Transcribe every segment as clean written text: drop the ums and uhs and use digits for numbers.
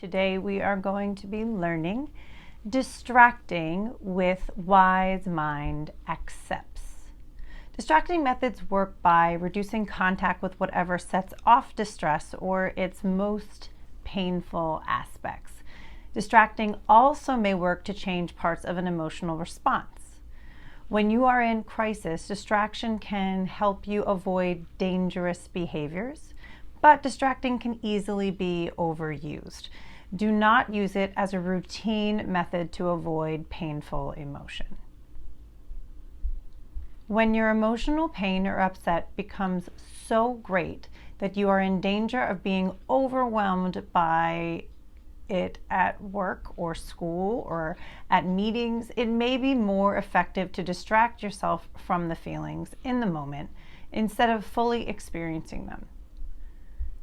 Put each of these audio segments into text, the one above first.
Today we are going to be learning distracting with wise mind accepts. Distracting methods work by reducing contact with whatever sets off distress or its most painful aspects. Distracting also may work to change parts of an emotional response. When you are in crisis, distraction can help you avoid dangerous behaviors, but distracting can easily be overused. Do not use it as a routine method to avoid painful emotion. When your emotional pain or upset becomes so great that you are in danger of being overwhelmed by it at work or school or at meetings, it may be more effective to distract yourself from the feelings in the moment instead of fully experiencing them.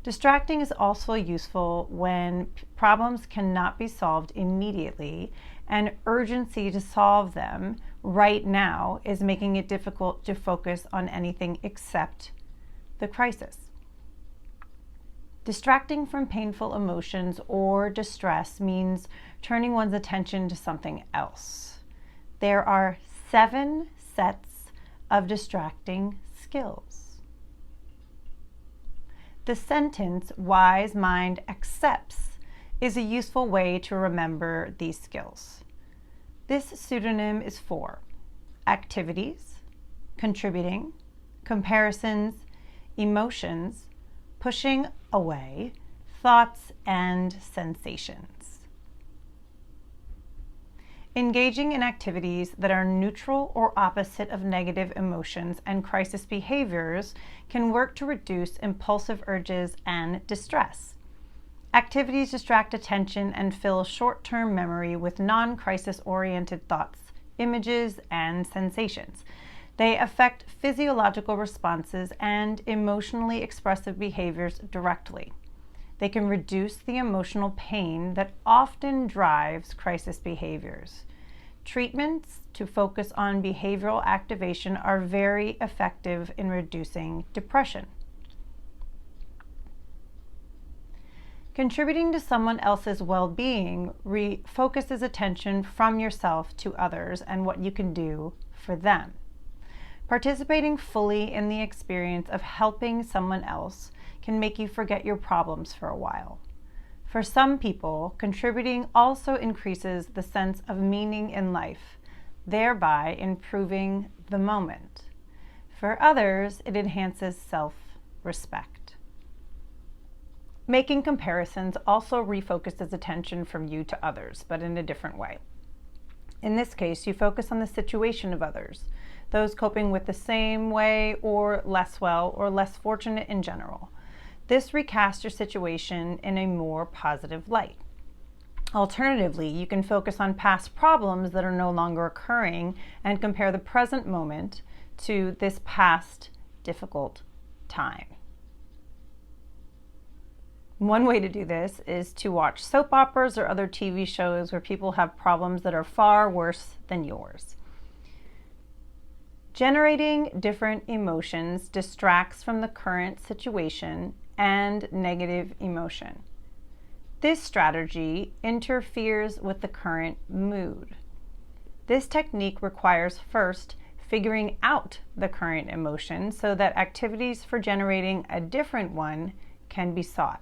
Distracting is also useful when problems cannot be solved immediately and urgency to solve them right now is making it difficult to focus on anything except the crisis. Distracting from painful emotions or distress means turning one's attention to something else. There are 7 sets of distracting skills. The sentence, wise mind accepts, is a useful way to remember these skills. This pseudonym is for activities, contributing, comparisons, emotions, pushing away, thoughts, and sensations. Engaging in activities that are neutral or opposite of negative emotions and crisis behaviors can work to reduce impulsive urges and distress. Activities distract attention and fill short-term memory with non-crisis oriented thoughts, images, and sensations. They affect physiological responses and emotionally expressive behaviors directly. They can reduce the emotional pain that often drives crisis behaviors. Treatments to focus on behavioral activation are very effective in reducing depression. Contributing to someone else's well-being refocuses attention from yourself to others and what you can do for them. Participating fully in the experience of helping someone else can make you forget your problems for a while. For some people, contributing also increases the sense of meaning in life, thereby improving the moment. For others, it enhances self-respect. Making comparisons also refocuses attention from you to others, but in a different way. In this case, you focus on the situation of others, those coping with the same way or less well or less fortunate in general. This recasts your situation in a more positive light. Alternatively, you can focus on past problems that are no longer occurring and compare the present moment to this past difficult time. One way to do this is to watch soap operas or other TV shows where people have problems that are far worse than yours. Generating different emotions distracts from the current situation and negative emotion. This strategy interferes with the current mood. This technique requires first figuring out the current emotion so that activities for generating a different one can be sought.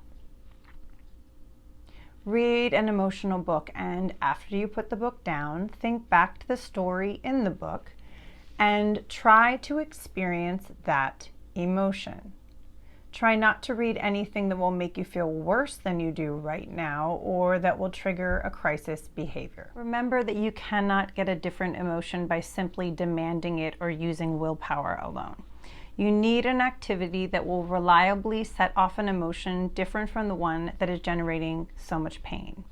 Read an emotional book, and after you put the book down, think back to the story in the book and try to experience that emotion. Try not to read anything that will make you feel worse than you do right now or that will trigger a crisis behavior. Remember that you cannot get a different emotion by simply demanding it or using willpower alone. You need an activity that will reliably set off an emotion different from the one that is generating so much pain.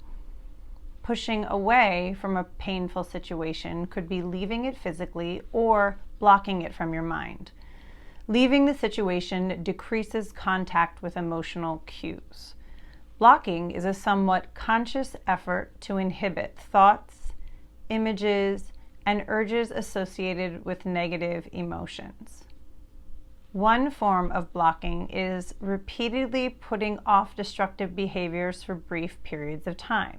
Pushing away from a painful situation could be leaving it physically or blocking it from your mind. Leaving the situation decreases contact with emotional cues. Blocking is a somewhat conscious effort to inhibit thoughts, images, and urges associated with negative emotions. One form of blocking is repeatedly putting off destructive behaviors for brief periods of time.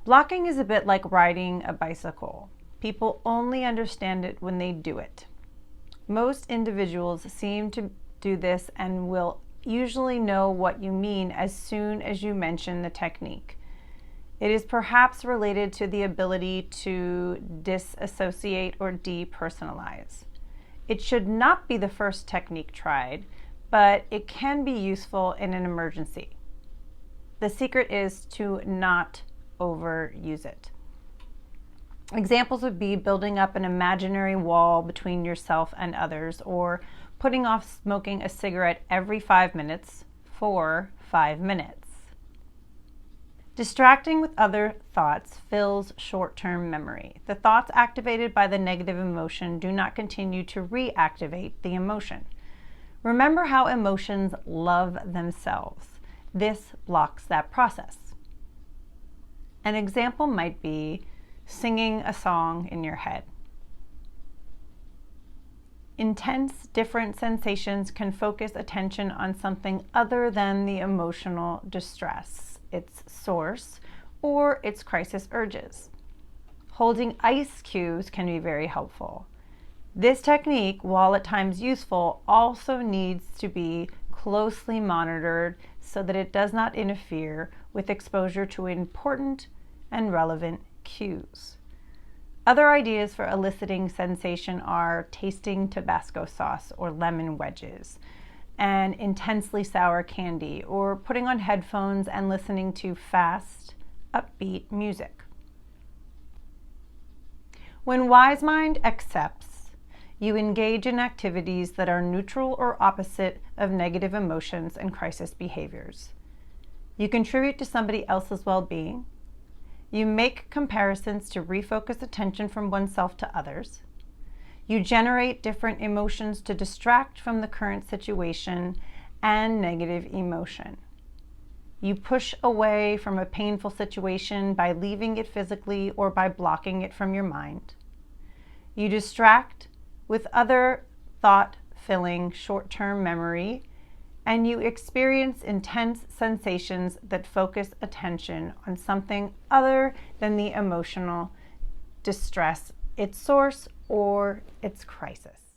Blocking is a bit like riding a bicycle. People only understand it when they do it. Most individuals seem to do this and will usually know what you mean as soon as you mention the technique. It is perhaps related to the ability to disassociate or depersonalize. It should not be the first technique tried, but it can be useful in an emergency. The secret is to not overuse it. Examples would be building up an imaginary wall between yourself and others, or putting off smoking a cigarette every 5 minutes for 5 minutes. Distracting with other thoughts fills short-term memory. The thoughts activated by the negative emotion do not continue to reactivate the emotion. Remember how emotions love themselves. This blocks that process. An example might be singing a song in your head. Intense, different sensations can focus attention on something other than the emotional distress, its source, or its crisis urges. Holding ice cues can be very helpful. This technique, while at times useful, also needs to be closely monitored so that it does not interfere with exposure to important and relevant cues. Other ideas for eliciting sensation are tasting Tabasco sauce or lemon wedges, and intensely sour candy, or putting on headphones and listening to fast, upbeat music. When WiseMind accepts, you engage in activities that are neutral or opposite of negative emotions and crisis behaviors. You contribute to somebody else's well-being. You make comparisons to refocus attention from oneself to others. You generate different emotions to distract from the current situation and negative emotion. You push away from a painful situation by leaving it physically or by blocking it from your mind. You distract with other thought-filling short-term memory, and you experience intense sensations that focus attention on something other than the emotional distress, its source, or its crisis.